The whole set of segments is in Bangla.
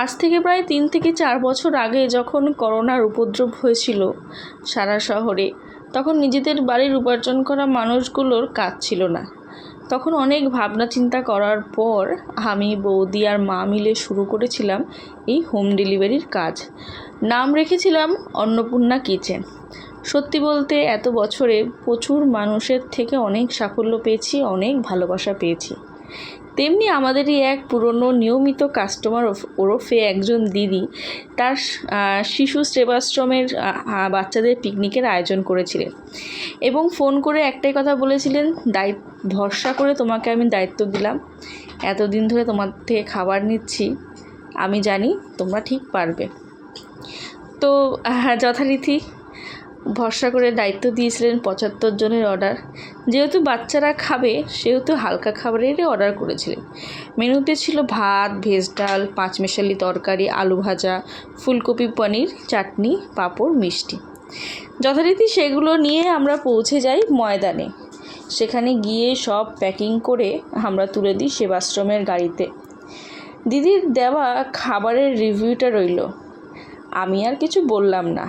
আজ থেকে প্রায় 3 থেকে 4 বছর আগে যখন করোনার উপদ্রব হয়েছিল সারা শহরে, তখন নিজেদের বাড়ির উপার্জন করা মানুষগুলোর কাজ ছিল না। তখন অনেক ভাবনা চিন্তা করার পর আমি, বৌদি আর মা মিলে শুরু করেছিলাম এই হোম ডেলিভারির কাজ। নাম রেখেছিলাম অন্নপূর্ণা কিচেন। সত্যি বলতে এত বছরে প্রচুর মানুষের থেকে অনেক সাফল্য পেয়েছি, অনেক ভালোবাসা পেয়েছি। তেমনি আমাদেরই এক পুরনো নিয়মিত কাস্টমার ওরফে একজন দিদি তার শিশু সেবাশ্রমের বাচ্চাদের পিকনিকের আয়োজন করেছিলেন এবং ফোন করে একটাই কথা বলেছিলেন, ভরসা করে তোমাকে আমি দায়িত্ব দিলাম, এতদিন ধরে তোমার থেকে খাবার নিচ্ছি, আমি জানি তোমরা ঠিক পারবে। তো যথারীতি ভরসা করে দায়িত্ব দিয়েছিলেন 75 জনের অর্ডার। যেহেতু বাচ্চারা খাবে সেহেতু হালকা খাবারেরই অর্ডার করেছিলেন। মেনুতে ছিল ভাত, ভেজ ডাল, 5 মেশালি তরকারি, আলু ভাজা, ফুলকপি পনির, চাটনি, পাঁপড়, মিষ্টি। যথারীতি সেগুলো নিয়ে আমরা পৌঁছে যাই ময়দানে। সেখানে গিয়ে সব প্যাকিং করে আমরা তুলে দিই সেবাশ্রমের গাড়িতে। দিদির দেওয়া খাবারের রিভিউটা রইল, আমি আর কিছু বললাম না।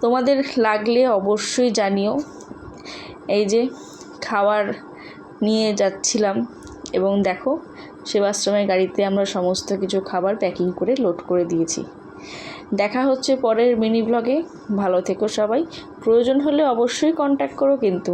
তোমাদের লাগলে অবশ্যই জানিও। এই যে খাবার নিয়ে যাচ্ছিলাম এবং দেখো সেবাশ্রমের গাড়িতে আমরা সমস্ত কিছু খাবার প্যাকিং করে লোড করে দিয়েছি। দেখা হচ্ছে পরের মিনি ব্লগে। ভালো থেকো সবাই, প্রয়োজন হলে অবশ্যই কন্ট্যাক্ট করো কিন্তু।